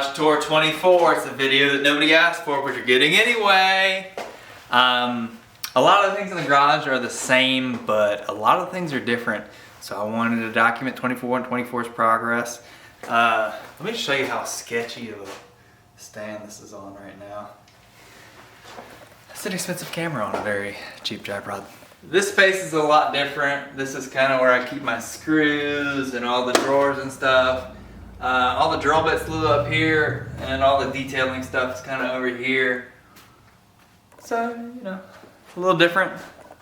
Garage Tour 24. It's a video that nobody asked for, but you're getting anyway. A lot of the things in the garage are the same, but a lot of things are different. So I wanted to document 24 and 24's progress. Let me show you how sketchy of a stand this is on right now. It's an expensive camera on a very cheap tripod. This space is a lot different. This is kind of where I keep my screws and all the drawers and stuff. All the drill bits flew up here, and all the detailing stuff is kind of over here. So, you know, a little different,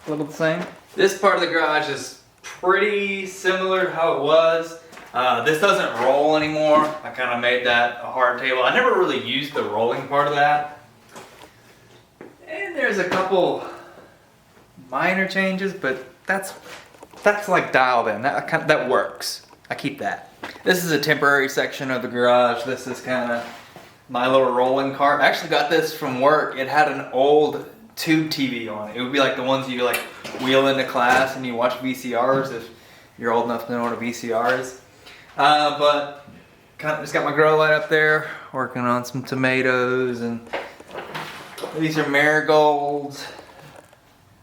a little the same. This part of the garage is pretty similar to how it was. This doesn't roll anymore. I kind of made that a hard table. I never really used the rolling part of that. And there's a couple minor changes, but that's like dialed in. That works. I keep that. This is a temporary section of the garage. This is kind of my little rolling cart. I actually got this from work. It had an old tube TV on it. It would be like the ones you like wheel into class and you watch VCRs if you're old enough to know what a VCR is. But kind of just got my grow light up there, working on some tomatoes, and these are marigolds.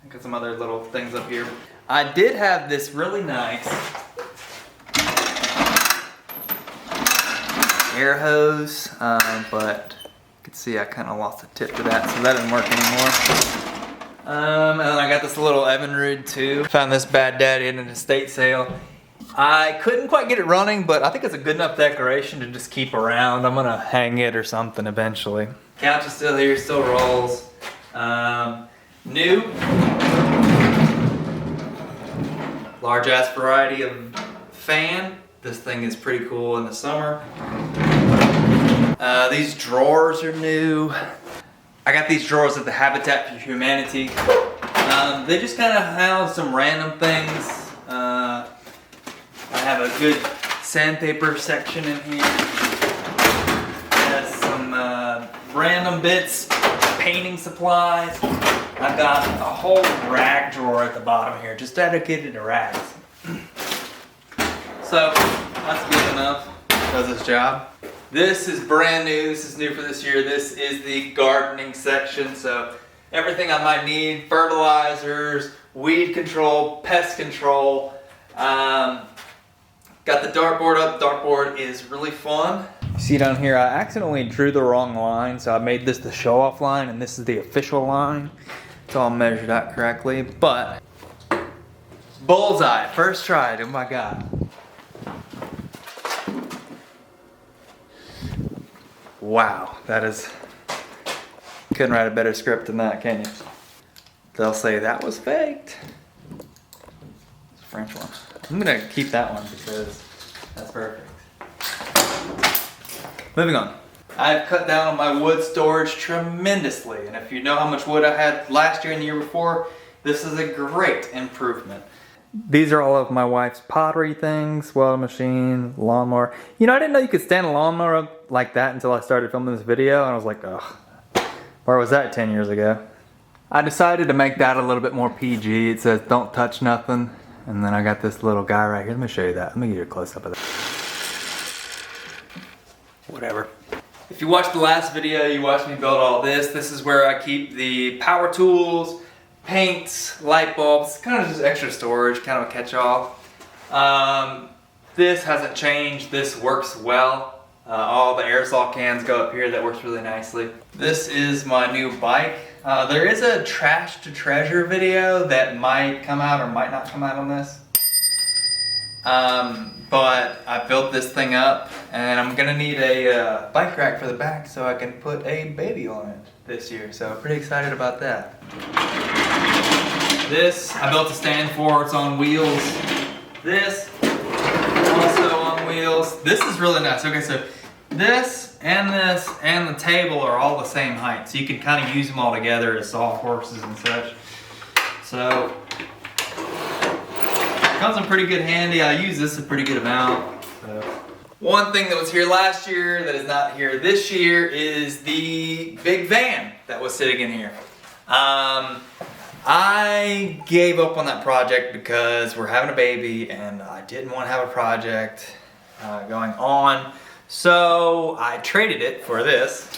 Got some other little things up here. I did have this really nice air hose, but you can see I kind of lost the tip to that, so that doesn't work anymore. And then I got this little Evinrude too. Found this bad daddy in an estate sale. I couldn't quite get it running, but I think it's a good enough decoration to just keep around. I'm gonna hang it or something eventually. Couch is still here, still rolls. New. Large ass variety of fan. This thing is pretty cool in the summer. These drawers are new. I got these drawers at the Habitat for Humanity. They just kind of house some random things. I have a good sandpaper section in here. Has some random bits, painting supplies. I've got a whole rag drawer at the bottom here, just dedicated to rags. So, that's good enough. Does its job. This is brand new. This is new for this year. This is the gardening section. So, everything I might need, fertilizers, weed control, pest control. Got the dartboard up. Dartboard is really fun. You see down here, I accidentally drew the wrong line, so I made this the show-off line, and this is the official line. It's all measured out correctly, but bullseye, first try, oh my God. Wow, that is, couldn't write a better script than that, can you? They'll say that was faked. It's a French one. I'm gonna keep that one because that's perfect. Moving on. I've cut down on my wood storage tremendously, and if you know how much wood I had last year and the year before, this is a great improvement. These are all of my wife's pottery things, welding machine, lawnmower. You know, I didn't know you could stand a lawnmower up like that until I started filming this video, and I was like, ugh, where was that 10 years ago? I decided to make that a little bit more PG. It says don't touch nothing, and then I got this little guy right here. Let me show you that. Let me get you a close-up of that. Whatever. If you watched the last video, you watched me build all this. This is where I keep the power tools, paints, light bulbs, kind of just extra storage, kind of a catch-all. This hasn't changed. This works well. All the aerosol cans go up here. That works really nicely. This is my new bike. There is a trash to treasure video that might come out or might not come out on this. But I built this thing up, and I'm gonna need a bike rack for the back so I can put a baby on it this year. So pretty excited about that. This, I built a stand for, it's on wheels. This, also on wheels. This is really nice. Okay, so this and the table are all the same height. So you can kind of use them all together as sawhorses and such. So, comes in pretty good handy. I use this a pretty good amount. So. One thing that was here last year that is not here this year is the big van that was sitting in here. I gave up on that project because we're having a baby and I didn't want to have a project going on So I traded it for this.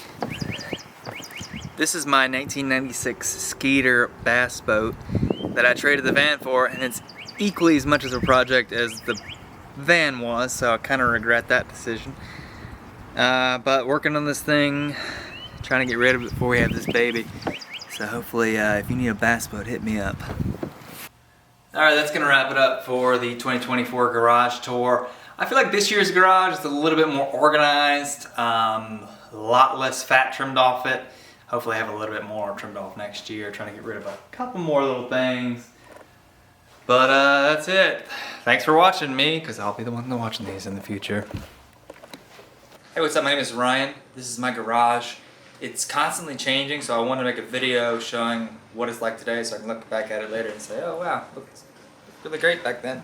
This is my 1996 Skeeter bass boat that I traded the van for, and it's equally as much as a project as the van was, so I kind of regret that decision. But working on this thing, trying to get rid of it before we have this baby. So hopefully, if you need a bass boat, hit me up. Alright, that's going to wrap it up for the 2024 garage tour. I feel like this year's garage is a little bit more organized, a lot less fat trimmed off it. Hopefully I have a little bit more trimmed off next year, trying to get rid of a couple more little things. But that's it. Thanks for watching me, because I'll be the one watching these in the future. Hey, what's up? My name is Ryan. This is my garage. It's constantly changing, so I want to make a video showing what it's like today so I can look back at it later and say, oh wow, looks really great back then.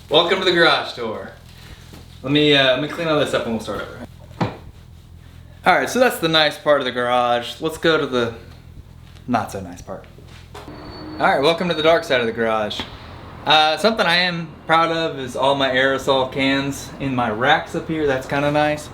Welcome to the garage tour. Let me clean all this up and we'll start over. Alright, so that's the nice part of the garage. Let's go to the not so nice part. Alright, welcome to the dark side of the garage. Something I am proud of is all my aerosol cans in my racks up here. That's kind of nice.